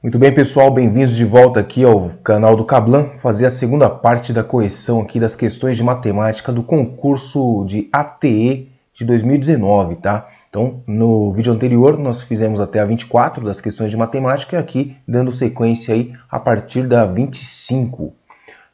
Muito bem, pessoal, bem-vindos de volta aqui ao canal do Cablan, fazer a segunda parte da correção aqui das questões de matemática do concurso de ATE de 2019, tá? Então, no vídeo anterior nós fizemos até a 24 das questões de matemática e aqui dando sequência aí a partir da 25.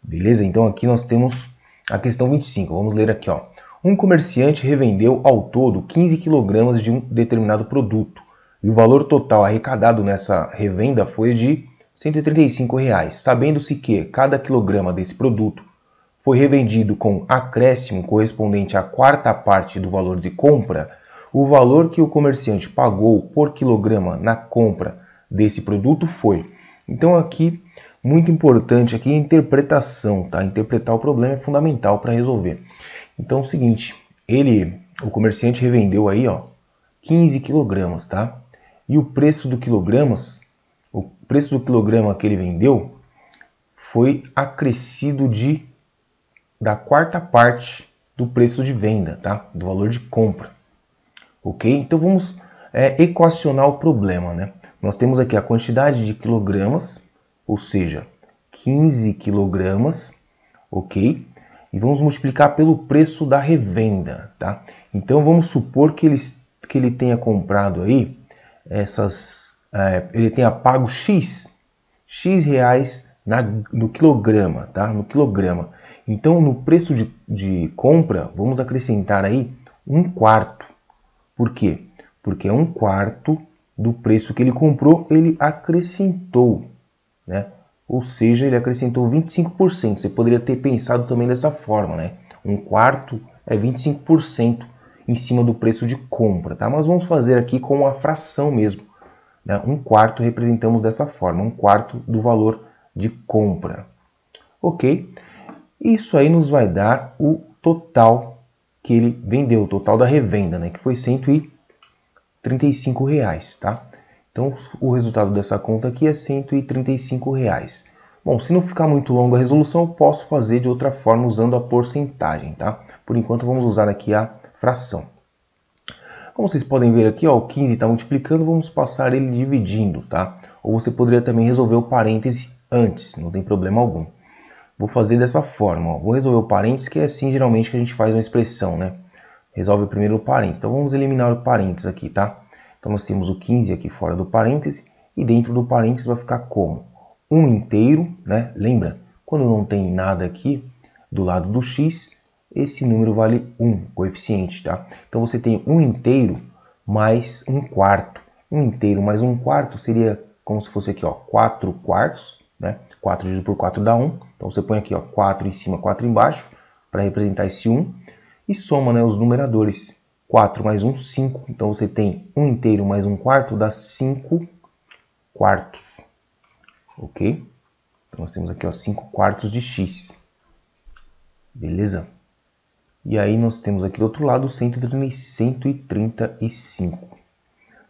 Beleza? Então aqui nós temos a questão 25. Vamos ler aqui, ó. Um comerciante revendeu ao todo 15 kg de um determinado produto. E o valor total arrecadado nessa revenda foi de R$ 135, sabendo-se que cada quilograma desse produto foi revendido com acréscimo correspondente à quarta parte do valor de compra, o valor que o comerciante pagou por quilograma na compra desse produto foi. Então aqui, muito importante aqui a interpretação, tá? Interpretar o problema é fundamental para resolver. Então é o seguinte, o comerciante revendeu aí, ó, 15 kg, tá? E o preço do quilograma que ele vendeu foi acrescido da quarta parte do preço de venda, tá? Do valor de compra. Ok? Então vamos equacionar o problema, né? Nós temos aqui a quantidade de quilogramas, ou seja, 15 kg, ok? E vamos multiplicar pelo preço da revenda, tá? Então vamos supor que ele tenha comprado aí ele tenha pago X reais no quilograma, tá? No quilograma. Então, no preço de compra, vamos acrescentar aí 1/4. Por quê? Porque é 1/4 do preço que ele comprou, ele acrescentou, né? Ou seja, ele acrescentou 25%. Você poderia ter pensado também dessa forma, né? 1/4 é 25% em cima do preço de compra, tá? Mas vamos fazer aqui com uma fração mesmo, né? 1/4 representamos dessa forma, 1/4 do valor de compra. Ok? Isso aí nos vai dar o total que ele vendeu, o total da revenda, né? Que foi R$ 135, tá? Então, o resultado dessa conta aqui é R$ 135. Bom, se não ficar muito longa a resolução, eu posso fazer de outra forma usando a porcentagem, tá? Por enquanto, vamos usar aqui a fração. Como vocês podem ver aqui, ó, o 15 está multiplicando, vamos passar ele dividindo, tá? Ou você poderia também resolver o parêntese antes, não tem problema algum. Vou fazer dessa forma, ó. Vou resolver o parêntese, que é assim geralmente que a gente faz uma expressão, né? Resolve primeiro o parêntese. Então vamos eliminar o parêntese aqui, tá? Então nós temos o 15 aqui fora do parêntese e dentro do parêntese vai ficar como? 1 inteiro, né? Lembra? Quando não tem nada aqui do lado do x, esse número vale 1, coeficiente, tá? Então você tem 1 inteiro mais 1/4. 1 inteiro mais 1/4 seria como se fosse aqui, ó, 4/4, né? 4 dividido por 4 dá 1. Então você põe aqui, ó, 4 em cima, 4 embaixo, para representar esse 1. E soma, né, os numeradores. 4 mais 1, 5. Então você tem 1 inteiro mais 1/4 dá 5/4. Ok? Então nós temos aqui, ó, 5/4 de x. Beleza? E aí nós temos aqui do outro lado 135.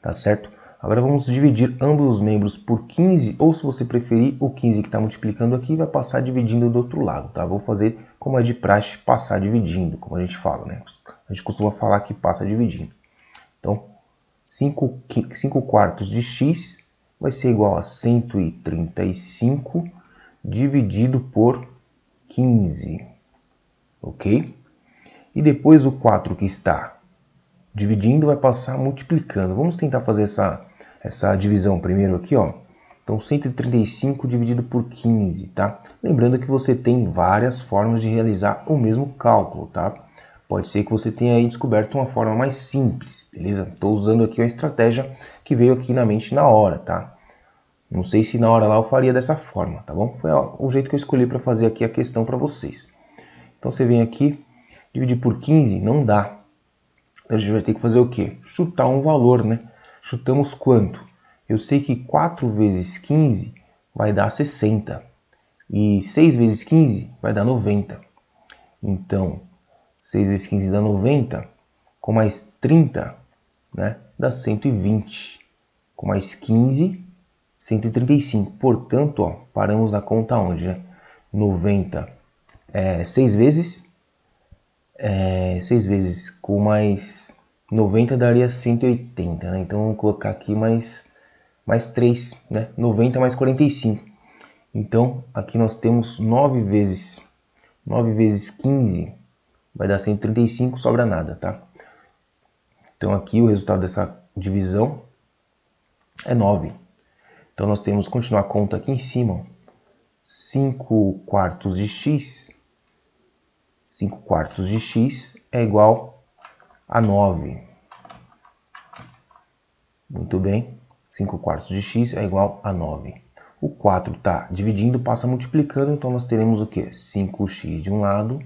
Tá certo? Agora vamos dividir ambos os membros por 15, ou se você preferir, o 15 que está multiplicando aqui vai passar dividindo do outro lado, tá? Vou fazer como é de praxe, passar dividindo, como a gente fala, né? A gente costuma falar que passa dividindo. Então, 5/4 de x vai ser igual a 135 dividido por 15, ok? E depois o 4 que está dividindo vai passar multiplicando. Vamos tentar fazer essa divisão primeiro aqui, ó. Então, 135 dividido por 15, tá? Lembrando que você tem várias formas de realizar o mesmo cálculo, tá? Pode ser que você tenha aí descoberto uma forma mais simples, beleza? Estou usando aqui a estratégia que veio aqui na mente na hora, tá? Não sei se na hora lá eu faria dessa forma, tá bom? Foi o jeito que eu escolhi para fazer aqui a questão para vocês. Então, você vem aqui, dividir por 15, não dá. Então, a gente vai ter que fazer o quê? Chutar um valor, né? Chutamos quanto? Eu sei que 4 vezes 15 vai dar 60. E 6 vezes 15 vai dar 90. Então, 6 vezes 15 dá 90. Com mais 30, né, dá 120. Com mais 15, 135. Portanto, ó, paramos a conta onde, né? 90 6 vezes. 6 vezes com mais 90 daria 180, né? Então vamos colocar aqui mais mais 3, né? 90 mais 45. Então, aqui nós temos 9 vezes 15, vai dar 135, sobra nada, tá? Então, aqui o resultado dessa divisão é 9. Então, nós temos que continuar a conta aqui em cima. 5 quartos de x. 5 quartos de x é igual a 9. Muito bem. 5 quartos de x é igual a 9. O 4 está dividindo, passa multiplicando, então nós teremos o quê? 5x de um lado,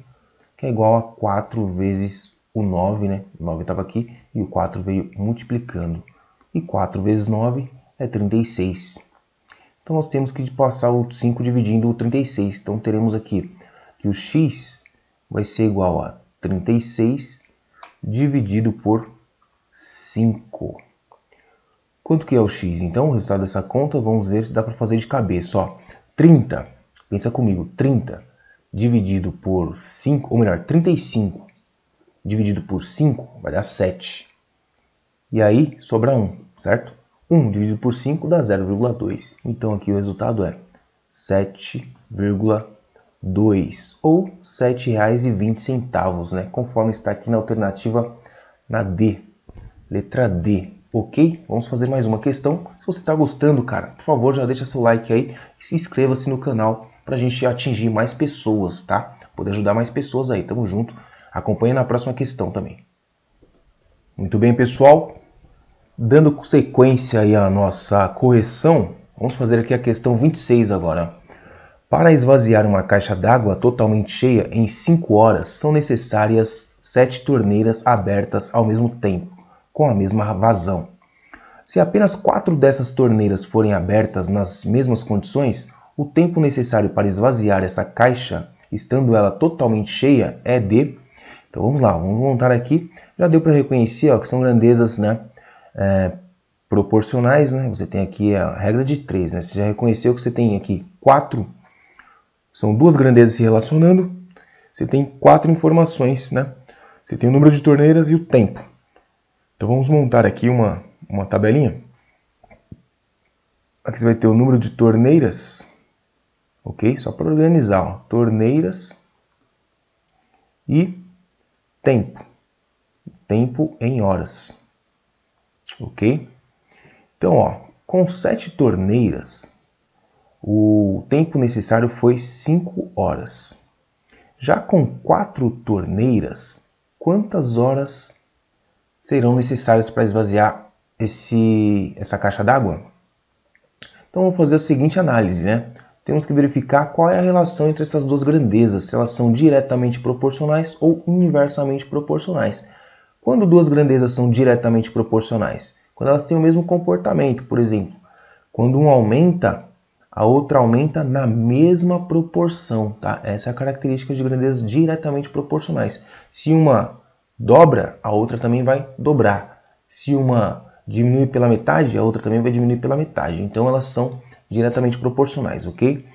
que é igual a 4 vezes o 9, né? O 9 estava aqui e o 4 veio multiplicando. E 4 vezes 9 é 36. Então nós temos que passar o 5 dividindo o 36. Então teremos aqui que o x vai ser igual a 36 dividido por 5. Quanto que é o x? Então, o resultado dessa conta, vamos ver se dá para fazer de cabeça. Ó, 30, pensa comigo, 30 dividido por 5, ou melhor, 35 dividido por 5 vai dar 7. E aí, sobra 1, certo? 1 dividido por 5 dá 0,2. Então, aqui o resultado é 7,2 ou R$ 7,20, né? Conforme está aqui na alternativa na D, letra D. Ok? Vamos fazer mais uma questão. Se você está gostando, cara, por favor, já deixa seu like aí e se inscreva-se no canal para a gente atingir mais pessoas, tá? Poder ajudar mais pessoas aí. Tamo junto. Acompanhe na próxima questão também. Muito bem, pessoal. Dando sequência aí à nossa correção, vamos fazer aqui a questão 26 agora. Para esvaziar uma caixa d'água totalmente cheia em 5 horas, são necessárias 7 torneiras abertas ao mesmo tempo, com a mesma vazão. Se apenas 4 dessas torneiras forem abertas nas mesmas condições, o tempo necessário para esvaziar essa caixa, estando ela totalmente cheia, é de... Então vamos lá, vamos montar aqui. Já deu para reconhecer, ó, que são grandezas, né, proporcionais, né? Você tem aqui a regra de 3, né? Você já reconheceu que você tem aqui 4, são duas grandezas se relacionando. Você tem 4 informações, né? Você tem o número de torneiras e o tempo. Então vamos montar aqui uma tabelinha. Aqui você vai ter o número de torneiras, ok? Só para organizar, ó. Torneiras e tempo. Tempo em horas, ok? Então, ó, com 7 torneiras, o tempo necessário foi 5 horas. Já com 4 torneiras, quantas horas serão necessárias para esvaziar essa caixa d'água? Então vamos fazer a seguinte análise, né? Temos que verificar qual é a relação entre essas duas grandezas, se elas são diretamente proporcionais ou inversamente proporcionais. Quando duas grandezas são diretamente proporcionais? Quando elas têm o mesmo comportamento, por exemplo, quando um aumenta, a outra aumenta na mesma proporção, tá? Essa é a característica de grandezas diretamente proporcionais. Se uma dobra, a outra também vai dobrar. Se uma diminui pela metade, a outra também vai diminuir pela metade. Então elas são diretamente proporcionais, ok?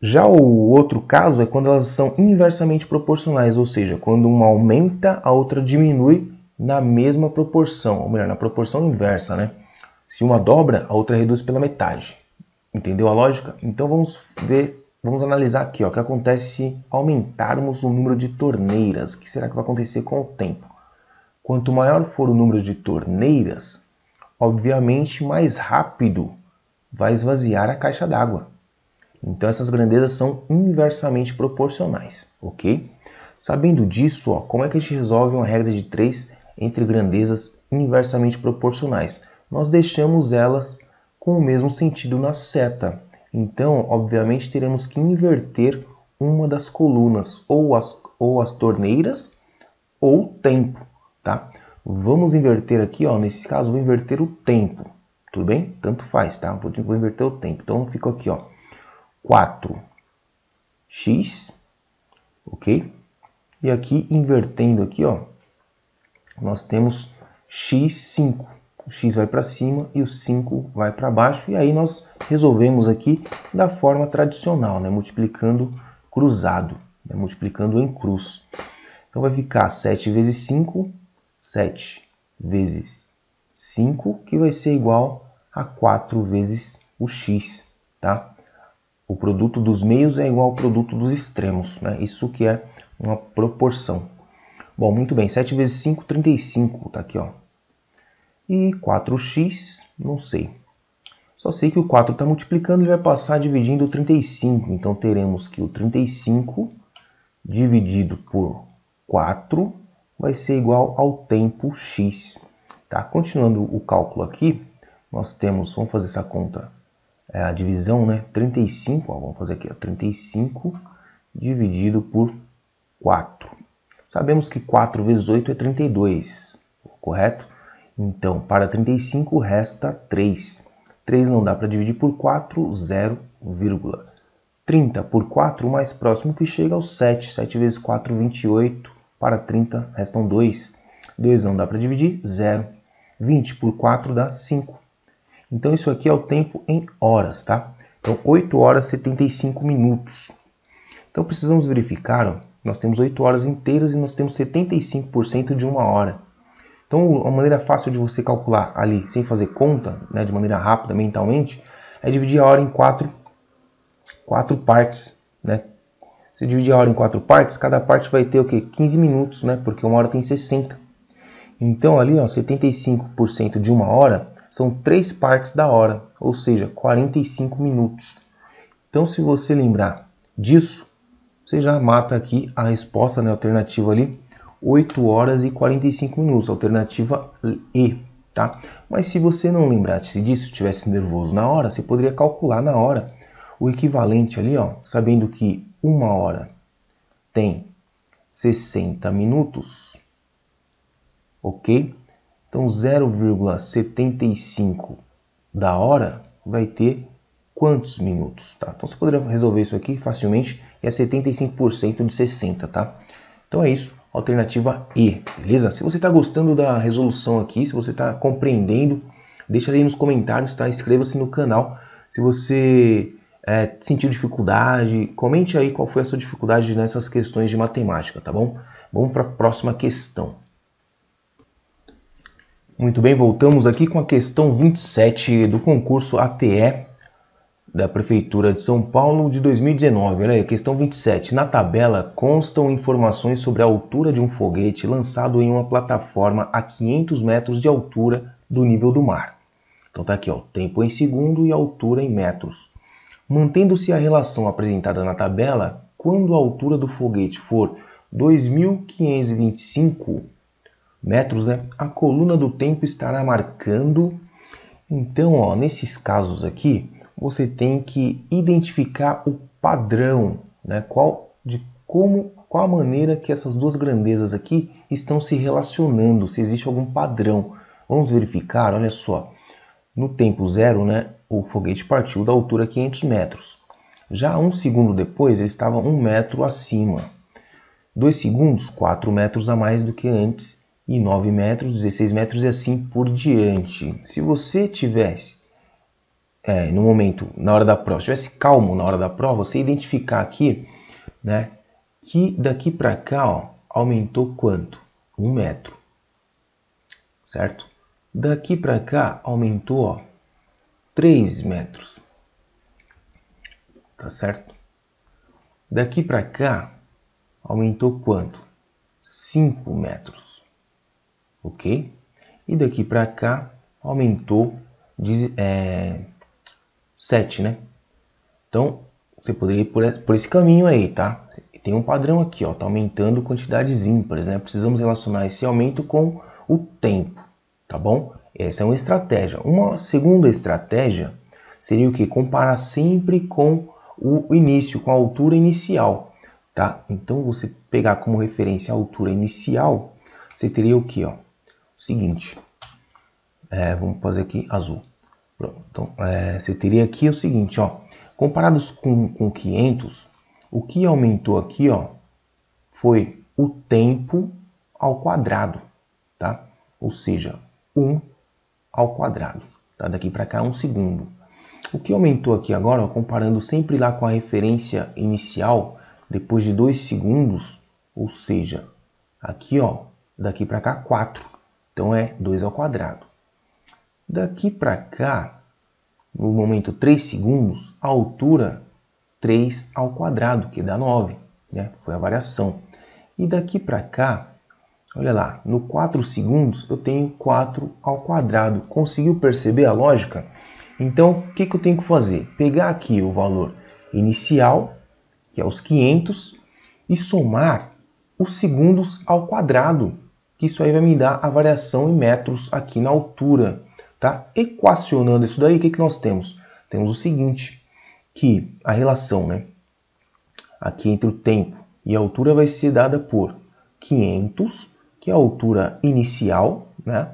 Já o outro caso é quando elas são inversamente proporcionais, ou seja, quando uma aumenta, a outra diminui na mesma proporção, ou melhor, na proporção inversa, né? Se uma dobra, a outra reduz pela metade. Entendeu a lógica? Então vamos analisar aqui, ó, o que acontece se aumentarmos o número de torneiras. O que será que vai acontecer com o tempo? Quanto maior for o número de torneiras, obviamente mais rápido vai esvaziar a caixa d'água. Então essas grandezas são inversamente proporcionais, ok? Sabendo disso, ó, como é que a gente resolve uma regra de 3 entre grandezas inversamente proporcionais? Nós deixamos elas com o mesmo sentido na seta. Então, obviamente, teremos que inverter uma das colunas, ou as torneiras, ou o tempo, tá? Vamos inverter aqui, ó, nesse caso, vou inverter o tempo, tudo bem? Tanto faz, tá? Vou inverter o tempo. Então, fica aqui, ó, 4x, ok? E aqui, invertendo aqui, ó, nós temos x5. O x vai para cima e o 5 vai para baixo. E aí nós resolvemos aqui da forma tradicional, né? Multiplicando cruzado, né? Multiplicando em cruz. Então vai ficar 7 vezes 5, 7 vezes 5, que vai ser igual a 4 vezes o x, tá? O produto dos meios é igual ao produto dos extremos, né? Isso que é uma proporção. Bom, muito bem, 7 vezes 5, 35, tá aqui, ó. E 4x, não sei. Só sei que o 4 está multiplicando e vai passar dividindo o 35. Então, teremos que o 35 dividido por 4 vai ser igual ao tempo x. Tá? Continuando o cálculo aqui, nós temos, vamos fazer essa conta, a divisão, né? 35, ó, vamos fazer aqui, ó, 35 dividido por 4. Sabemos que 4 vezes 8 é 32, correto? Então, para 35 resta 3. 3 não dá para dividir por 4, 0, 30 por 4, o mais próximo que chega ao 7. 7 vezes 4, 28. Para 30, restam 2. 2 não dá para dividir, 0. 20 por 4 dá 5. Então, isso aqui é o tempo em horas, tá? Então, 8 horas e 75 minutos. Então, precisamos verificar, ó, nós temos 8 horas inteiras e nós temos 75% de 1 hora. Então, a maneira fácil de você calcular ali, sem fazer conta, né, de maneira rápida, mentalmente, é dividir a hora em quatro partes, né? Se dividir a hora em 4 partes, cada parte vai ter o quê? 15 minutos, né? Porque 1 hora tem 60. Então, ali, ó, 75% de 1 hora são 3 partes da hora, ou seja, 45 minutos. Então, se você lembrar disso, você já mata aqui a resposta, né, alternativa ali, 8 horas e 45 minutos, alternativa E, tá? Mas se você não lembrasse disso, estivesse nervoso na hora, você poderia calcular na hora o equivalente ali, ó, sabendo que 1 hora tem 60 minutos, ok? Então 0,75 da hora vai ter quantos minutos, tá? Então você poderia resolver isso aqui facilmente e é 75% de 60, tá? Então é isso, alternativa E, beleza? Se você está gostando da resolução aqui, se você está compreendendo, deixa aí nos comentários, tá? Inscreva-se no canal. Se você sentiu dificuldade, comente aí qual foi a sua dificuldade nessas questões de matemática, tá bom? Vamos para a próxima questão. Muito bem, voltamos aqui com a questão 27 do concurso ATE da Prefeitura de São Paulo de 2019. Olha aí, questão 27. Na tabela constam informações sobre a altura de um foguete lançado em uma plataforma a 500 metros de altura do nível do mar. Então tá aqui, ó, tempo em segundo e altura em metros. Mantendo-se a relação apresentada na tabela, quando a altura do foguete for 2.525 metros, né, a coluna do tempo estará marcando. Então, ó, nesses casos aqui, você tem que identificar o padrão, né? Qual a maneira que essas duas grandezas aqui estão se relacionando, se existe algum padrão. Vamos verificar, olha só. No tempo zero, né, o foguete partiu da altura 500 metros. Já 1 segundo depois, ele estava 1 metro acima. 2 segundos, 4 metros a mais do que antes. E 9 metros, 16 metros e assim por diante. Se você tivesse no momento, na hora da prova, se estivesse calmo na hora da prova, você identificar aqui, né, que daqui para cá, ó, aumentou quanto? 1 metro, certo? Daqui para cá aumentou, ó, 3 metros, tá certo? Daqui para cá aumentou quanto? 5 metros, ok? E daqui para cá aumentou 7, né? Então, você poderia ir por esse caminho aí, tá? Tem um padrão aqui, ó, tá aumentando quantidades ímpares, né? Precisamos relacionar esse aumento com o tempo, tá bom? Essa é uma estratégia. Uma segunda estratégia seria o quê? Comparar sempre com o início, com a altura inicial, tá? Então, você pegar como referência a altura inicial, você teria o quê, ó? O seguinte, vamos fazer aqui azul. Pronto. Então, você teria aqui o seguinte, ó, comparados com 500, o que aumentou aqui, ó, foi o tempo ao quadrado, tá? Ou seja, 1 ao quadrado, tá? Daqui para cá 1 segundo. O que aumentou aqui agora, ó, comparando sempre lá com a referência inicial, depois de 2 segundos, ou seja, aqui, ó, daqui para cá 4. Então é 2 ao quadrado. Daqui para cá no momento 3 segundos, a altura 3 ao quadrado, que dá 9, né? Foi a variação. E daqui para cá, olha lá, no 4 segundos eu tenho 4 ao quadrado. Conseguiu perceber a lógica? Então, o que eu tenho que fazer? Pegar aqui o valor inicial, que é os 500, e somar os segundos ao quadrado, que isso aí vai me dar a variação em metros aqui na altura. Tá? Equacionando isso daí, o que nós temos? Temos o seguinte, que a relação, né, aqui entre o tempo e a altura vai ser dada por 500, que é a altura inicial, né,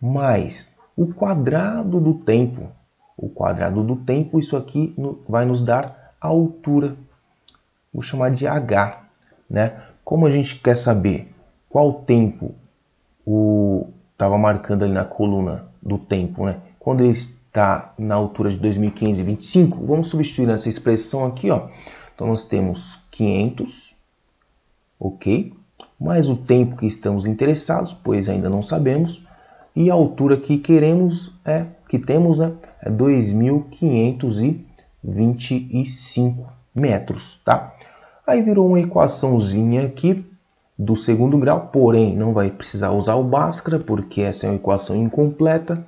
mais o quadrado do tempo. O quadrado do tempo, isso aqui vai nos dar a altura. Vou chamar de h. Né? Como a gente quer saber qual tempo estava marcando ali na coluna do tempo, né? Quando ele está na altura de 2525, vamos substituir essa expressão aqui, ó. Então nós temos 500, ok? Mais o tempo que estamos interessados, pois ainda não sabemos, e a altura que temos, né, é 2525 metros, tá? Aí virou uma equaçãozinha aqui do segundo grau, porém não vai precisar usar o Bhaskara, porque essa é uma equação incompleta.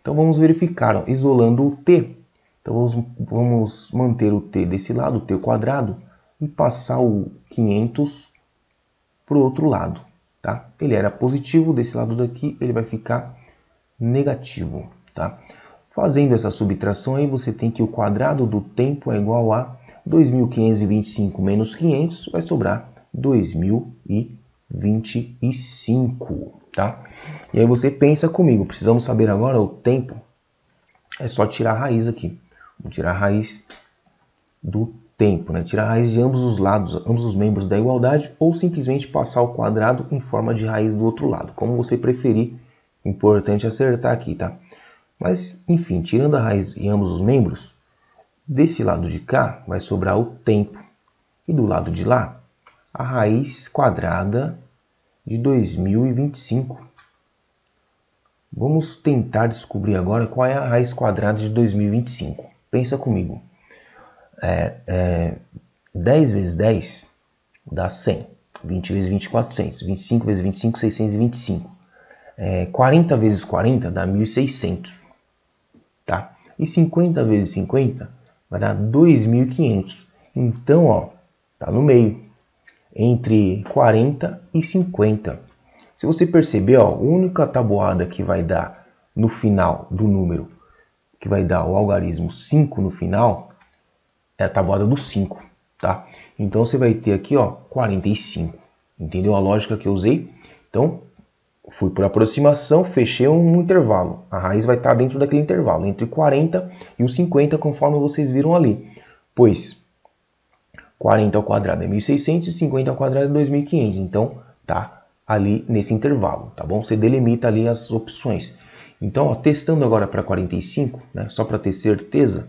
Então vamos verificar, ó, isolando o t. Então vamos manter o t desse lado, o t quadrado, e passar o 500 para o outro lado. Tá? Ele era positivo, desse lado daqui ele vai ficar negativo. Tá? Fazendo essa subtração aí, você tem que o quadrado do tempo é igual a 2.525 menos 500, vai sobrar 2025, tá? E aí você pensa comigo, precisamos saber agora o tempo, é só tirar a raiz aqui. Vamos tirar a raiz do tempo, né? Tirar a raiz de ambos os lados, ambos os membros da igualdade, ou simplesmente passar o quadrado em forma de raiz do outro lado, como você preferir. Importante acertar aqui, tá? Mas, enfim, tirando a raiz em ambos os membros, desse lado de cá vai sobrar o tempo, e do lado de lá, a raiz quadrada de 2025. Vamos tentar descobrir agora qual é a raiz quadrada de 2025. Pensa comigo. 10 vezes 10 dá 100. 20 vezes 20, 400. 25 vezes 25, 625. 40 vezes 40 dá 1.600. Tá? E 50 vezes 50 vai dar 2.500. Então, ó, tá no meio. Entre 40 e 50. Se você perceber, ó, a única tabuada que vai dar no final do número, que vai dar o algarismo 5 no final, é a tabuada do 5, tá? Então você vai ter aqui, ó, 45. Entendeu a lógica que eu usei? Então, fui por aproximação, fechei um intervalo. A raiz vai estar dentro daquele intervalo, entre 40 e os 50, conforme vocês viram ali. Pois 40 ao quadrado é 1.600 e 50 ao quadrado é 2.500. Então, tá ali nesse intervalo, tá bom? Você delimita ali as opções. Então, ó, testando agora para 45, né? Só para ter certeza,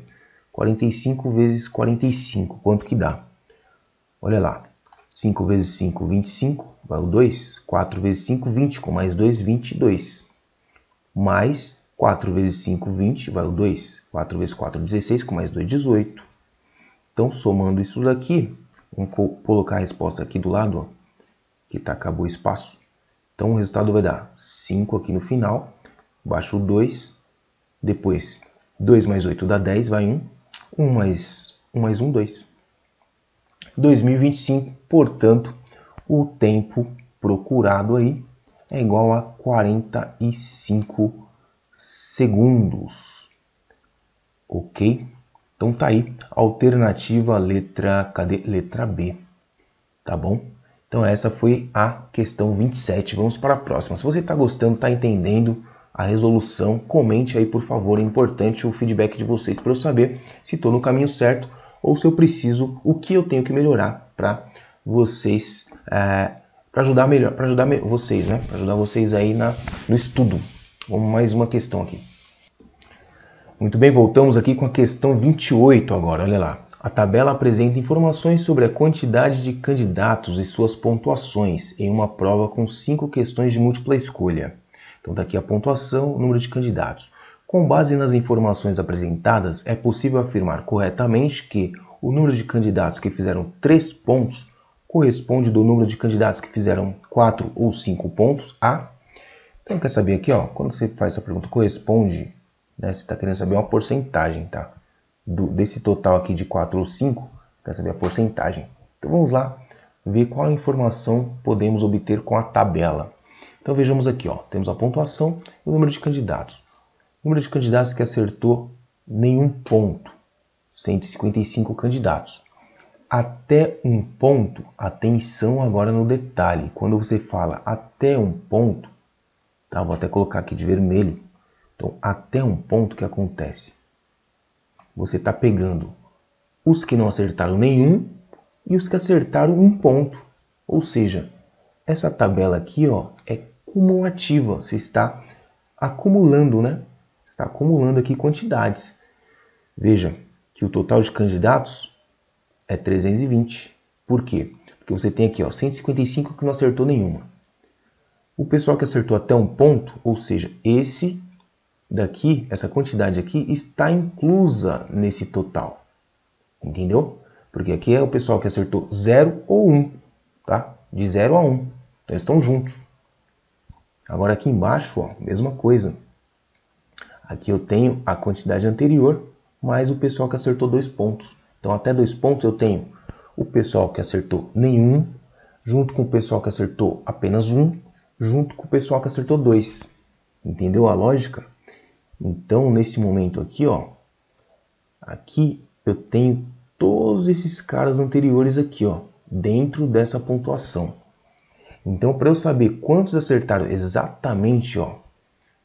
45 vezes 45, quanto que dá? Olha lá, 5 vezes 5, 25, vai o 2. 4 vezes 5, 20, com mais 2, 22. Mais 4 vezes 5, 20, vai o 2. 4 vezes 4, 16, com mais 2, 18. Então, somando isso daqui, vamos colocar a resposta aqui do lado, ó, que acabou o espaço. Então, o resultado vai dar 5 aqui no final, baixo o 2, depois 2 mais 8 dá 10, vai 1, 1 mais 1, 2. 2025, portanto, o tempo procurado aí é igual a 45 segundos. Ok? Então tá aí, alternativa letra B, tá bom? Então essa foi a questão 27, vamos para a próxima. Se você está gostando, está entendendo a resolução, comente aí por favor, é importante o feedback de vocês para eu saber se estou no caminho certo ou se eu preciso, o que eu tenho que melhorar para vocês, para ajudar vocês, né? Para ajudar vocês aí no estudo. Vamos mais uma questão aqui. Muito bem, voltamos aqui com a questão 28 agora, olha lá. A tabela apresenta informações sobre a quantidade de candidatos e suas pontuações em uma prova com 5 questões de múltipla escolha. Então, daqui a pontuação, o número de candidatos. Com base nas informações apresentadas, é possível afirmar corretamente que o número de candidatos que fizeram 3 pontos corresponde do número de candidatos que fizeram 4 ou 5 pontos a... Então, quer saber aqui, ó, quando você faz essa pergunta, corresponde, né, você está querendo saber uma porcentagem, tá? Desse total aqui de 4 ou 5, quer saber a porcentagem. Então, vamos lá ver qual informação podemos obter com a tabela. Então, vejamos aqui, ó, temos a pontuação e o número de candidatos. O número de candidatos que acertou nenhum ponto, 155 candidatos. Até um ponto, atenção agora no detalhe. Quando você fala até um ponto, tá? Vou até colocar aqui de vermelho. Então, até um ponto, que acontece? Você está pegando os que não acertaram nenhum e os que acertaram um ponto. Ou seja, essa tabela aqui, ó, é cumulativa. Você está acumulando, né? Está acumulando aqui quantidades. Veja que o total de candidatos é 320. Por quê? Porque você tem aqui, ó, 155 que não acertou nenhuma. O pessoal que acertou até um ponto, ou seja, esse daqui, essa quantidade aqui, está inclusa nesse total. Entendeu? Porque aqui é o pessoal que acertou 0 ou 1, tá? De 0 a 1. Então eles estão juntos. Agora aqui embaixo, ó, mesma coisa. Aqui eu tenho a quantidade anterior, mais o pessoal que acertou 2 pontos. Então até 2 pontos eu tenho o pessoal que acertou nenhum, junto com o pessoal que acertou apenas 1, junto com o pessoal que acertou 2. Entendeu a lógica? Então nesse momento aqui, ó, aqui eu tenho todos esses caras anteriores aqui, ó, dentro dessa pontuação. Então, para eu saber quantos acertaram exatamente, ó,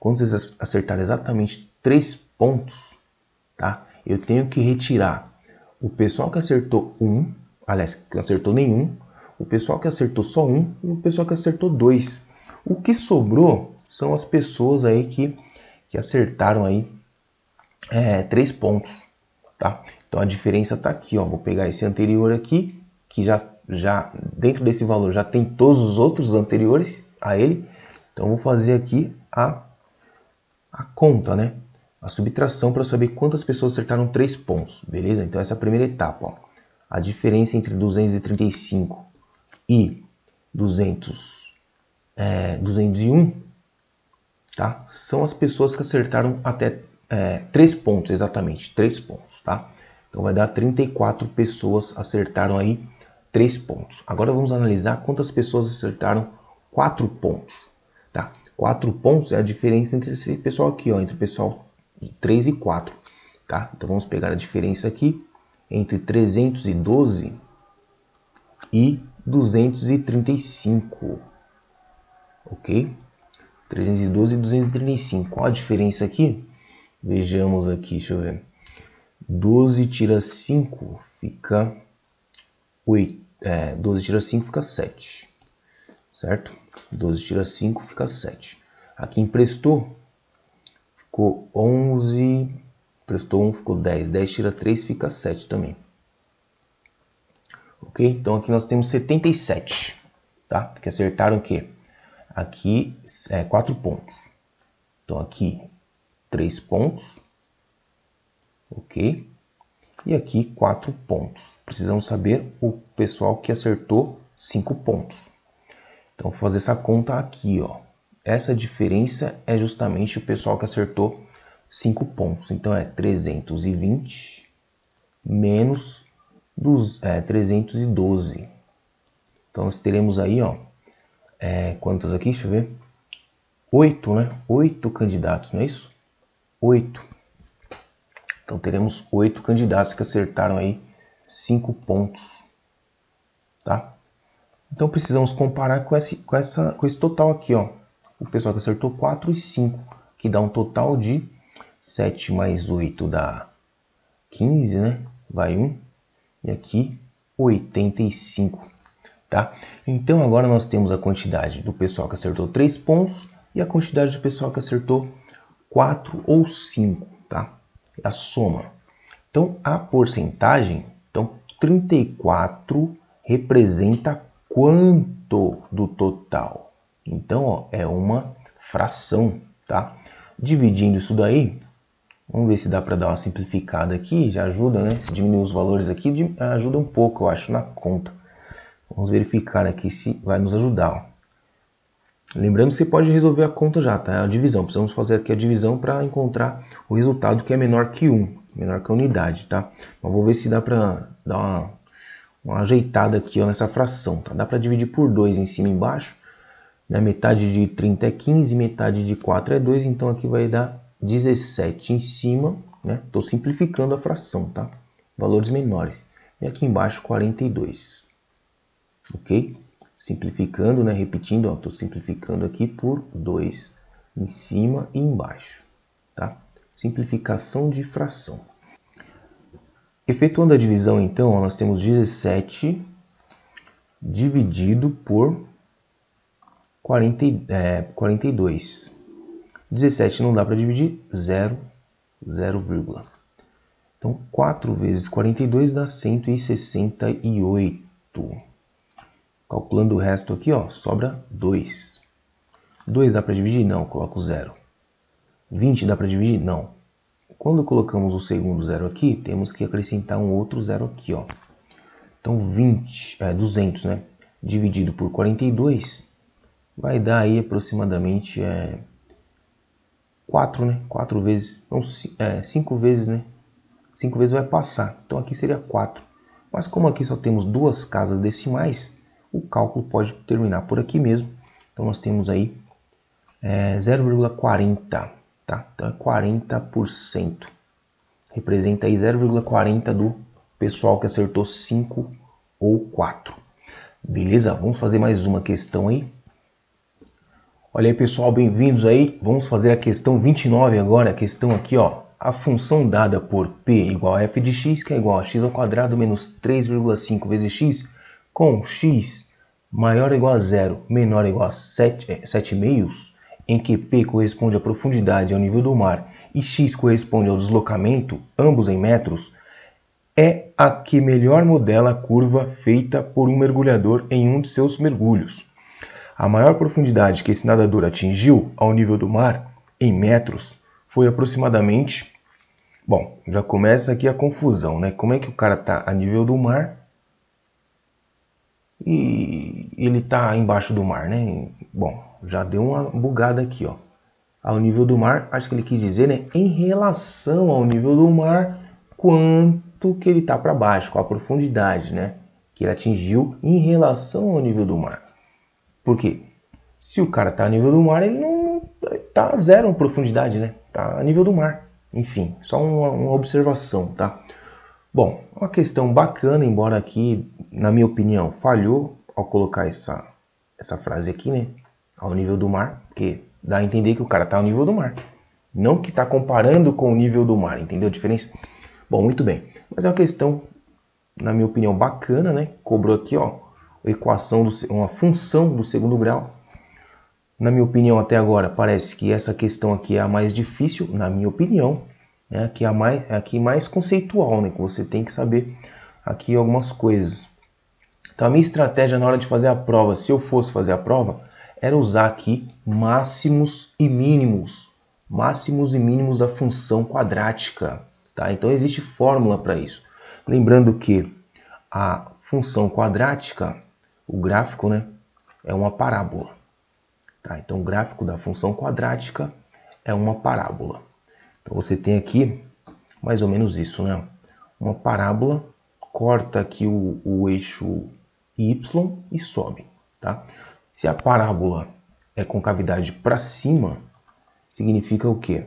quantos acertaram exatamente 3 pontos, tá? Eu tenho que retirar o pessoal que acertou 1, aliás, que não acertou nenhum, o pessoal que acertou só 1 e o pessoal que acertou 2. O que sobrou são as pessoas aí que acertaram aí 3 pontos, tá? Então a diferença está aqui, ó. Vou pegar esse anterior aqui, que já dentro desse valor já tem todos os outros anteriores a ele. Então vou fazer aqui a conta, né? A subtração para saber quantas pessoas acertaram 3 pontos, beleza? Então essa é a primeira etapa, ó. A diferença entre 235 e 201, tá? São as pessoas que acertaram até 3 pontos, exatamente, 3 pontos, tá? Então vai dar 34 pessoas acertaram aí 3 pontos. Agora vamos analisar quantas pessoas acertaram 4 pontos, tá? 4 pontos é a diferença entre esse pessoal aqui, ó, entre o pessoal de 3 e 4, tá? Então vamos pegar a diferença aqui entre 312 e 235, ok? 312 e 235. Qual a diferença aqui? Vejamos aqui, deixa eu ver. 12 tira 5 fica 8. 12 tira 5 fica 7. Certo? 12 tira 5 fica 7. Aqui emprestou, ficou 11. Emprestou 1, ficou 10. 10 tira 3 fica 7 também. Ok? Então aqui nós temos 77. Tá? Porque acertaram o quê? Aqui 4 pontos. Então aqui 3 pontos. Ok? E aqui 4 pontos. Precisamos saber o pessoal que acertou 5 pontos. Então vou fazer essa conta aqui, ó. Essa diferença é justamente o pessoal que acertou 5 pontos. Então é 320 menos 312. Então nós teremos aí, ó, quantos aqui? Deixa eu ver. 8, né? 8 candidatos, não é isso? 8. Então teremos 8 candidatos que acertaram aí 5 pontos, tá? Então precisamos comparar com esse total aqui, ó. O pessoal que acertou 4 e 5, que dá um total de 7 mais 8 dá 15, né? Vai 1. E aqui 85, tá? Então agora nós temos a quantidade do pessoal que acertou 3 pontos e a quantidade do pessoal que acertou 4 ou 5, tá? A soma. Então a porcentagem, então 34 representa quanto do total? Então ó, é uma fração, tá? Dividindo isso daí, Vamos ver se dá para dar uma simplificada aqui, já ajuda, né? Se diminuir os valores aqui, ajuda um pouco, eu acho, na conta. Vamos verificar aqui se vai nos ajudar. Ó. Lembrando que você pode resolver a conta já, tá? A divisão. Precisamos fazer aqui a divisão para encontrar o resultado que é menor que 1, menor que a unidade, tá? Então, vou ver se dá para dar uma ajeitada aqui ó, nessa fração, tá? Dá para dividir por 2 em cima e embaixo. Né? Metade de 30 é 15, metade de 4 é 2, então aqui vai dar 17 em cima, né? Estou simplificando a fração, tá? Valores menores. E aqui embaixo 42, ok? Simplificando, né? Repetindo, estou simplificando aqui por 2 em cima e embaixo, tá? Simplificação de fração. Efetuando a divisão, então, ó, nós temos 17 dividido por 42. 17 não dá para dividir, 0, 0, então 4 vezes 42 dá 168. Calculando o resto aqui, ó, sobra 2. 2 dá para dividir? Não, coloco 0. 20 dá para dividir? Não. Quando colocamos o segundo 0 aqui, temos que acrescentar um outro 0 aqui, ó. Então 200, né? Dividido por 42 vai dar aí aproximadamente 4, né? 4 vezes, não, 5 vezes, né? 5 vezes vai passar, então aqui seria 4. Mas como aqui só temos duas casas decimais, o cálculo pode terminar por aqui mesmo. Então nós temos aí 0,40, tá? Então é 40%. Representa aí 0,40 do pessoal que acertou 5 ou 4. Beleza? Vamos fazer mais uma questão aí. Olha aí, pessoal, bem-vindos aí. Vamos fazer a questão 29 agora. A questão aqui, ó. A função dada por P igual a f de x, que é igual a x ao quadrado menos 3,5 vezes x, com x maior ou igual a 0, menor ou igual a 7/2, em que P corresponde à profundidade ao nível do mar e x corresponde ao deslocamento, ambos em metros, é a que melhor modela a curva feita por um mergulhador em um de seus mergulhos. A maior profundidade que esse nadador atingiu ao nível do mar, em metros, foi aproximadamente... Bom, já começa aqui a confusão, né? Como é que o cara está a nível do mar e ele está embaixo do mar, né? Bom, já deu uma bugada aqui, ó. Ao nível do mar, acho que ele quis dizer, né? Em relação ao nível do mar, quanto que ele está para baixo, qual a profundidade, né? Que ele atingiu em relação ao nível do mar. Por quê? Se o cara está a nível do mar, ele não está a 0 profundidade, né? Está a nível do mar. Enfim, só uma observação, tá? Bom, uma questão bacana, embora aqui, na minha opinião, falhou ao colocar essa frase aqui, né? Ao nível do mar, porque dá a entender que o cara está ao nível do mar. Não que está comparando com o nível do mar, entendeu a diferença? Bom, muito bem. Mas é uma questão, na minha opinião, bacana, né? Cobrou aqui, ó. Uma função do segundo grau. Na minha opinião, até agora, parece que essa questão aqui é a mais difícil, na minha opinião, né? Que é a que mais conceitual, né? Que você tem que saber aqui algumas coisas. Então, a minha estratégia na hora de fazer a prova, se eu fosse fazer a prova, era usar aqui máximos e mínimos da função quadrática, tá? Então, existe fórmula para isso. Lembrando que a função quadrática, o gráfico, né, é uma parábola. Tá? Então, o gráfico da função quadrática é uma parábola. Então, você tem aqui mais ou menos isso, né? Uma parábola, corta aqui o eixo y e sobe. Tá? Se a parábola é concavidade para cima, significa o quê?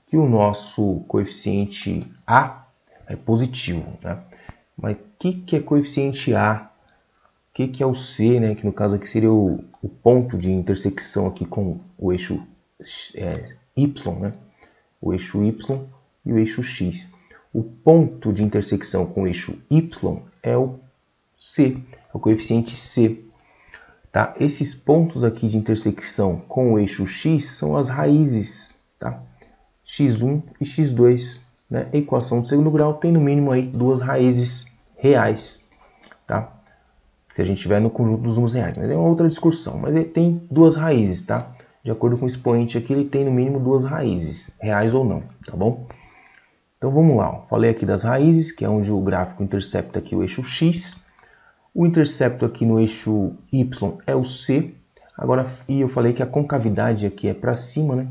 Que o nosso coeficiente A é positivo. Né? Mas o que é coeficiente A? O que é o C, né? Que no caso aqui seria o ponto de intersecção aqui com o eixo Y, né? O eixo Y e o eixo X. O ponto de intersecção com o eixo Y é o C, é o coeficiente C. Tá? Esses pontos aqui de intersecção com o eixo X são as raízes, tá? x1 e x2. Né? A equação do segundo grau tem no mínimo aí duas raízes reais, tá? Se a gente estiver no conjunto dos números reais, mas é uma outra discussão. Mas ele tem duas raízes, tá? De acordo com o expoente aqui, ele tem no mínimo duas raízes, reais ou não, tá bom? Então vamos lá, falei aqui das raízes, que é onde o gráfico intercepta aqui o eixo X. O intercepto aqui no eixo Y é o C. Agora, e eu falei que a concavidade aqui é para cima, né?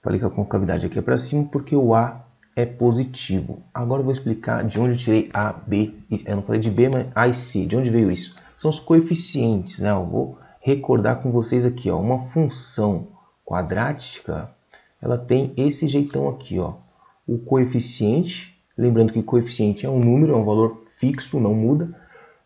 Falei que a concavidade aqui é para cima porque o A é positivo. Agora eu vou explicar de onde eu tirei A, B, eu não falei de B, mas A e C. De onde veio isso? São os coeficientes, né? Eu vou recordar com vocês aqui, ó, uma função quadrática, ela tem esse jeitão aqui, ó. O coeficiente, lembrando que coeficiente é um número, é um valor fixo, não muda,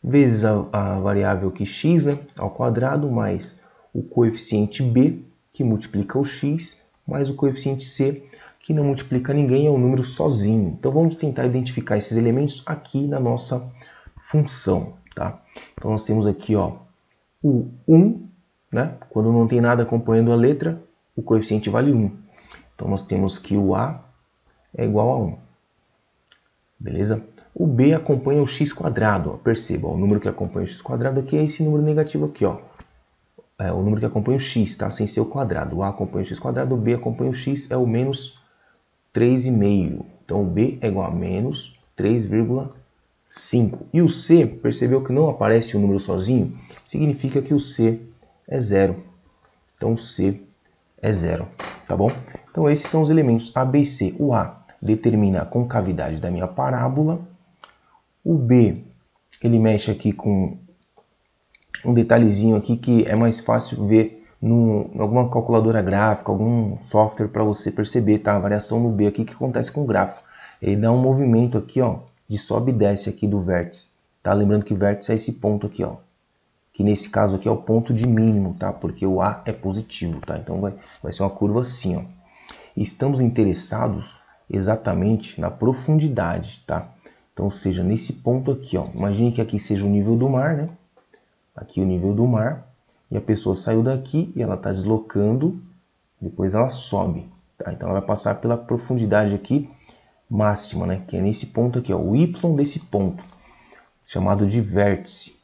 vezes a variável aqui x, né, ao quadrado, mais o coeficiente b, que multiplica o x, mais o coeficiente c, que não multiplica ninguém, é um número sozinho. Então vamos tentar identificar esses elementos aqui na nossa função, tá? Então nós temos aqui, ó, o 1, né? Quando não tem nada acompanhando a letra, o coeficiente vale 1. Então nós temos que o a é igual a 1. Beleza? O b acompanha o x quadrado, ó. Perceba, ó, o número que acompanha o x quadrado aqui é esse número negativo aqui, ó. É o número que acompanha o x, tá? Sem ser o quadrado. O a acompanha o x quadrado, o b acompanha o x, é o menos 3,5. Então o b é igual a menos 3,5. E o c, percebeu que não aparece o número sozinho? Significa que o c é 0. Então o c é 0, tá bom? Então esses são os elementos A, B e C. O A determina a concavidade da minha parábola. O B, ele mexe aqui com um detalhezinho aqui que é mais fácil ver em alguma calculadora gráfica, algum software para você perceber, tá? A variação no B aqui que acontece com o gráfico. Ele dá um movimento aqui, ó, de sobe e desce aqui do vértice, tá? Lembrando que vértice é esse ponto aqui, ó. Que nesse caso aqui é o ponto de mínimo, tá? Porque o A é positivo, tá? Então vai ser uma curva assim, ó. Estamos interessados exatamente na profundidade, tá? Então, ou seja, nesse ponto aqui, ó. Imagine que aqui seja o nível do mar, né? Aqui o nível do mar. E a pessoa saiu daqui e ela está deslocando. Depois ela sobe, tá? Então ela vai passar pela profundidade aqui máxima, né? Que é nesse ponto aqui, ó. O Y desse ponto, chamado de vértice.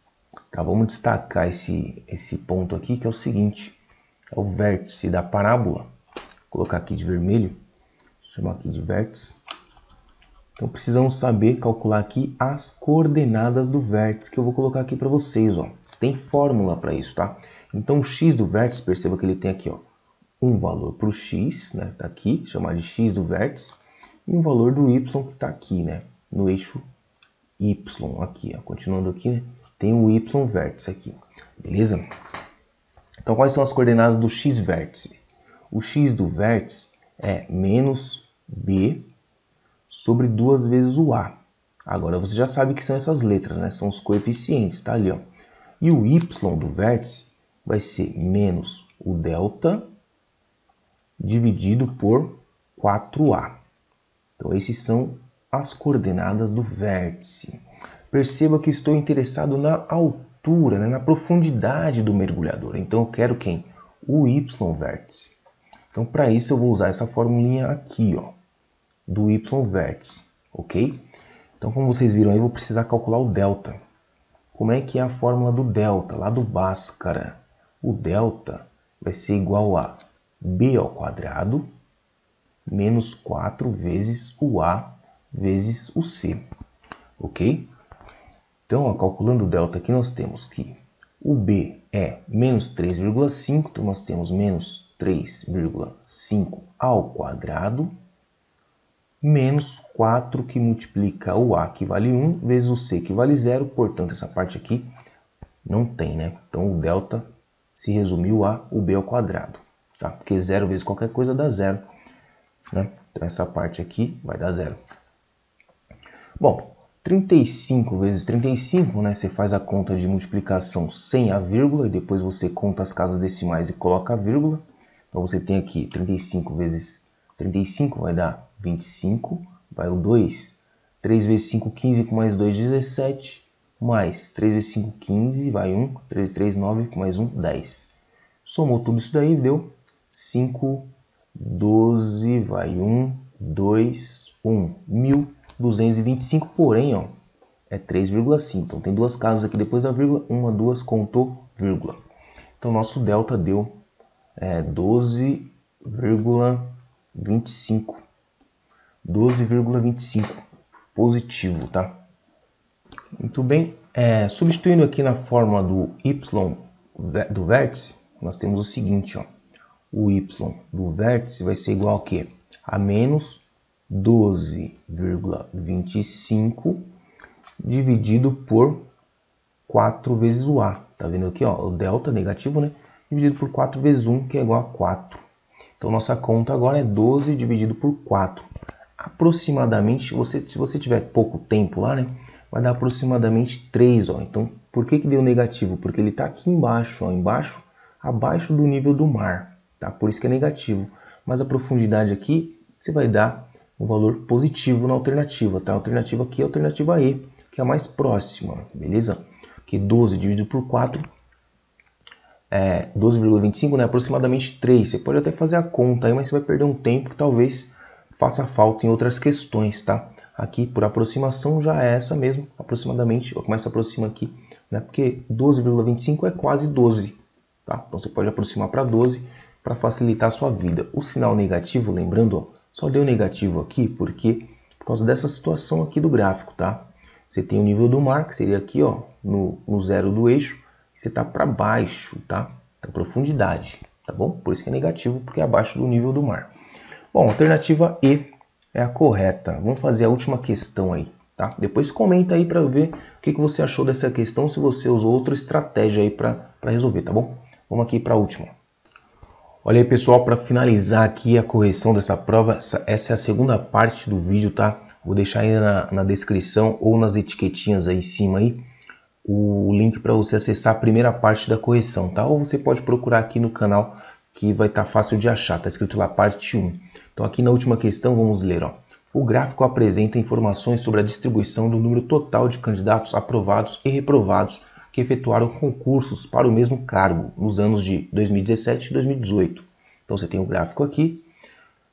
Tá, vamos destacar esse ponto aqui, que é o seguinte. É o vértice da parábola. Vou colocar aqui de vermelho. Chamar aqui de vértice. Então precisamos saber calcular aqui as coordenadas do vértice que eu vou colocar aqui para vocês, ó. Tem fórmula para isso, tá? Então o x do vértice, perceba que ele tem aqui, ó, um valor para o x, né? Tá aqui, chamar de x do vértice, e um valor do y que está aqui, né? No eixo y, aqui, ó. Continuando aqui, né? Tem o y vértice aqui, beleza? Então quais são as coordenadas do x vértice? O x do vértice é menos b sobre 2 vezes o a. Agora você já sabe que são essas letras, né? São os coeficientes, tá ali, ó. E o y do vértice vai ser menos o delta dividido por 4a. Então esses são as coordenadas do vértice. Perceba que estou interessado na altura, né? Na profundidade do mergulhador. Então eu quero quem? O y vértice. Então para isso eu vou usar essa formulinha aqui, ó, do y vértice, ok? Então como vocês viram aí, eu vou precisar calcular o delta. Como é que é a fórmula do delta, lá do Bhaskara? O delta vai ser igual a b ao quadrado menos 4 vezes o a vezes o c, ok? Então, ó, calculando o delta aqui, nós temos que o b é menos 3,5, então nós temos menos 3,5 ao quadrado, menos 4 que multiplica o a, que vale 1, vezes o c, que vale 0, portanto, essa parte aqui não tem, né? Então, o delta se resumiu a o b ao quadrado, tá? Porque 0 vezes qualquer coisa dá 0, né? Então, essa parte aqui vai dar 0. Bom, 35 vezes 35, né? Você faz a conta de multiplicação sem a vírgula e depois você conta as casas decimais e coloca a vírgula. Então você tem aqui 35 vezes 35 vai dar 25, vai o 2. 3 vezes 5, 15, com mais 2, 17. Mais 3 vezes 5, 15, vai 1. 3 vezes 3, 9, com mais 1, 10. Somou tudo isso daí, deu 5, 12, vai 1, 2, 1. 1.225, porém, ó, é 3,5. Então tem duas casas aqui depois da vírgula, uma, duas, contou vírgula. Então nosso delta deu 12,25. 12,25 positivo, tá? Muito bem, substituindo aqui na forma do y do vértice, nós temos o seguinte, ó. O y do vértice vai ser igual a quê? A menos 12,25 dividido por 4 vezes o a. Tá vendo aqui, ó, o delta negativo, né? Dividido por 4 vezes 1, que é igual a 4. Então, nossa conta agora é 12 dividido por 4. Aproximadamente, se você tiver pouco tempo lá, né? Vai dar aproximadamente 3, ó. Então, por que deu negativo? Porque ele está aqui embaixo, ó. Embaixo, abaixo do nível do mar, tá? Por isso que é negativo. Mas a profundidade aqui, você vai dar um valor positivo na alternativa, tá? A alternativa aqui é a alternativa E, que é a mais próxima, beleza? Que 12 dividido por 4 é 12,25, né? Aproximadamente 3. Você pode até fazer a conta aí, mas você vai perder um tempo que talvez faça falta em outras questões, tá? Aqui, por aproximação, já é essa mesmo, aproximadamente. Eu começo a aproximar aqui, né? Porque 12,25 é quase 12, tá? Então, você pode aproximar para 12 para facilitar a sua vida. O sinal negativo, lembrando, ó, só deu negativo aqui por causa dessa situação aqui do gráfico, tá? Você tem o nível do mar, que seria aqui, ó, no zero do eixo, e você está para baixo, tá? Da profundidade, tá bom? Por isso que é negativo, porque é abaixo do nível do mar. Bom, alternativa E é a correta. Vamos fazer a última questão aí, tá? Depois comenta aí para ver o que você achou dessa questão, se você usou outra estratégia aí para resolver, tá bom? Vamos aqui para a última. Olha aí, pessoal, para finalizar aqui a correção dessa prova, essa é a segunda parte do vídeo, tá? Vou deixar aí na descrição ou nas etiquetinhas aí em cima aí o link para você acessar a primeira parte da correção, tá? Ou você pode procurar aqui no canal que vai estar fácil de achar, tá escrito lá parte 1. Então aqui na última questão vamos ler, ó. O gráfico apresenta informações sobre a distribuição do número total de candidatos aprovados e reprovados que efetuaram concursos para o mesmo cargo nos anos de 2017 e 2018. Então você tem o gráfico aqui,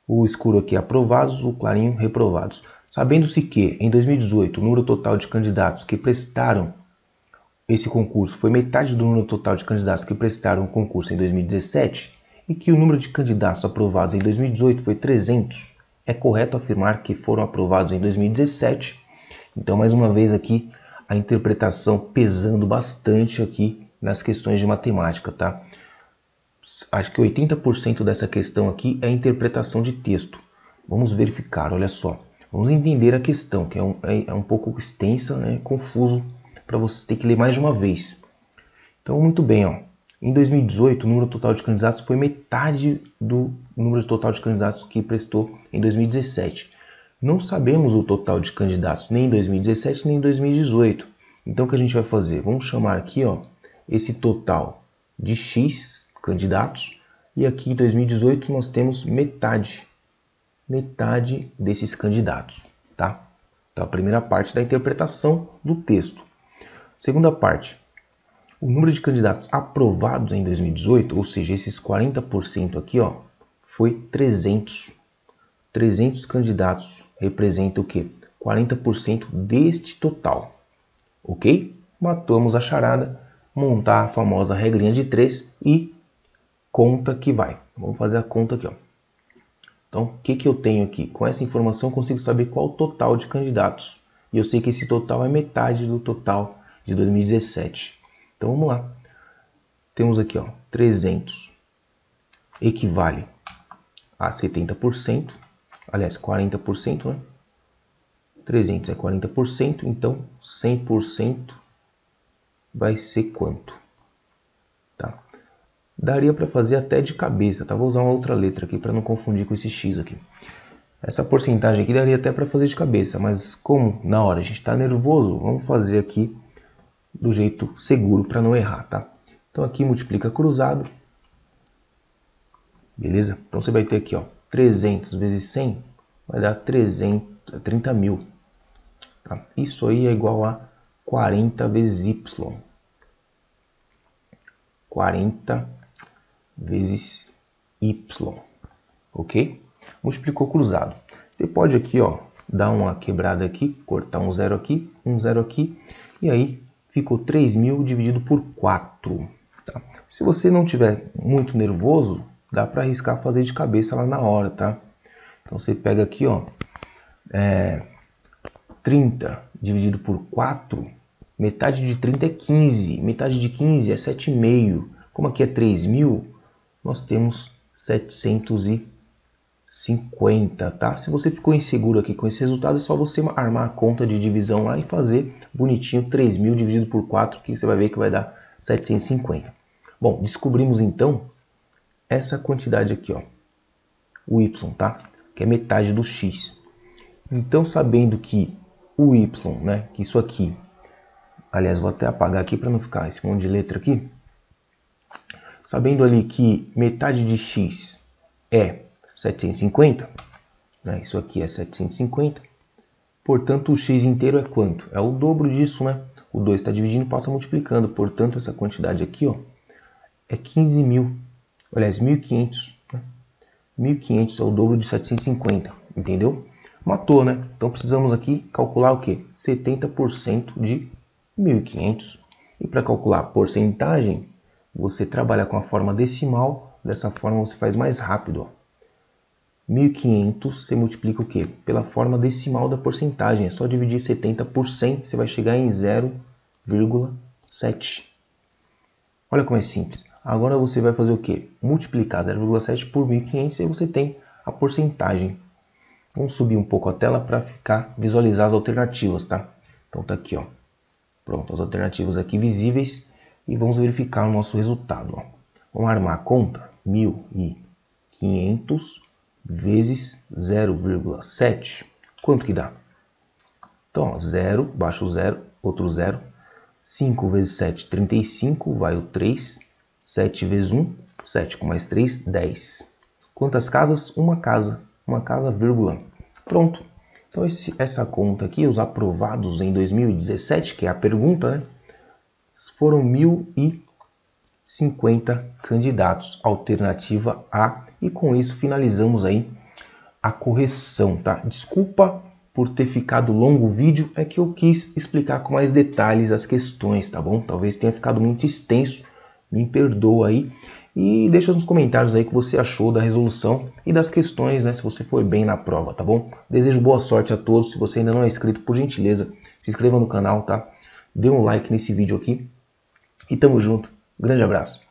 o escuro aqui aprovados, o clarinho reprovados. Sabendo-se que em 2018 o número total de candidatos que prestaram esse concurso foi metade do número total de candidatos que prestaram o concurso em 2017 e que o número de candidatos aprovados em 2018 foi 300, é correto afirmar que foram aprovados em 2017. Então, mais uma vez aqui, a interpretação pesando bastante aqui nas questões de matemática, tá? Acho que 80% dessa questão aqui é interpretação de texto. Vamos verificar, olha só. Vamos entender a questão, que é um pouco extensa, né? Confuso, para você ter que ler mais de uma vez. Então, muito bem, ó. Em 2018, o número total de candidatos foi metade do número total de candidatos que prestou em 2017. Não sabemos o total de candidatos nem em 2017 nem em 2018. Então, o que a gente vai fazer? Vamos chamar aqui, ó, esse total de X candidatos. E aqui em 2018 nós temos metade desses candidatos, tá? Então, a primeira parte da interpretação do texto. Segunda parte, o número de candidatos aprovados em 2018, ou seja, esses 40% aqui, ó, foi 300. 300 candidatos representa o quê? 40% deste total. Ok? Matamos a charada, montar a famosa regrinha de 3 e conta que vai. Vamos fazer a conta aqui, ó. Então, o que eu tenho aqui? Com essa informação eu consigo saber qual o total de candidatos. E eu sei que esse total é metade do total de 2017. Então vamos lá. Temos aqui, ó, 300 equivale a 70%, aliás, 40%, né? 300 é 40%, então 100% vai ser quanto? Tá? Daria para fazer até de cabeça, tá? Vou usar uma outra letra aqui para não confundir com esse X aqui. Essa porcentagem aqui daria até para fazer de cabeça, mas como na hora a gente está nervoso, vamos fazer aqui do jeito seguro para não errar, tá? Então aqui multiplica cruzado, beleza? Então você vai ter aqui, ó, 300 vezes 100 vai dar 30 mil. Tá? Isso aí é igual a 40 vezes Y. 40 vezes Y, ok? Multiplicou cruzado. Você pode aqui, ó, dar uma quebrada aqui, cortar um zero aqui, e aí ficou 3.000 dividido por 4. Tá? Se você não tiver muito nervoso, dá para arriscar fazer de cabeça lá na hora, tá? Então você pega aqui, ó, 30 dividido por 4, metade de 30 é 15, metade de 15 é 7,5. Como aqui é 3.000, nós temos 750, tá? Se você ficou inseguro aqui com esse resultado, é só você armar a conta de divisão lá e fazer bonitinho 3.000 dividido por 4, que você vai ver que vai dar 750. Bom, descobrimos então essa quantidade aqui, ó, o y, tá? Que é metade do x. Então, sabendo que o y, né, que isso aqui, aliás, vou até apagar aqui para não ficar esse monte de letra aqui. Sabendo ali que metade de x é 750, né, isso aqui é 750, portanto o x inteiro é quanto? É o dobro disso, né? O 2 está dividindo, passa multiplicando, portanto essa quantidade aqui, ó, é 15.000, aliás, 1.500, né? 1.500 é o dobro de 750, entendeu? Matou, né? Então precisamos aqui calcular o quê? 70% de 1.500. E para calcular a porcentagem, você trabalha com a forma decimal. Dessa forma você faz mais rápido, ó. 1.500 você multiplica o quê? Pela forma decimal da porcentagem. É só dividir 70 por 100, você vai chegar em 0,7. Olha como é simples. Agora você vai fazer o quê? Multiplicar 0,7 por 1.500 e você tem a porcentagem. Vamos subir um pouco a tela para visualizar as alternativas, tá? Então tá aqui, ó. Pronto, as alternativas aqui visíveis. E vamos verificar o nosso resultado, ó. Vamos armar a conta. 1.500 vezes 0,7. Quanto que dá? Então, ó, 0, baixa o 0, outro 0. 5 vezes 7, 35, vai o 3. 7 vezes 1, 7 com mais 3, 10. Quantas casas? Uma casa, vírgula. Pronto. Então essa conta aqui, os aprovados em 2017, que é a pergunta, né? Foram 1.050 candidatos, alternativa A. E com isso finalizamos aí a correção, tá? Desculpa por ter ficado longo o vídeo, é que eu quis explicar com mais detalhes as questões, tá bom? Talvez tenha ficado muito extenso, me perdoa aí. E deixa nos comentários aí o que você achou da resolução e das questões, né? Se você foi bem na prova, tá bom? Desejo boa sorte a todos. Se você ainda não é inscrito, por gentileza, se inscreva no canal, tá? Dê um like nesse vídeo aqui. E tamo junto. Grande abraço.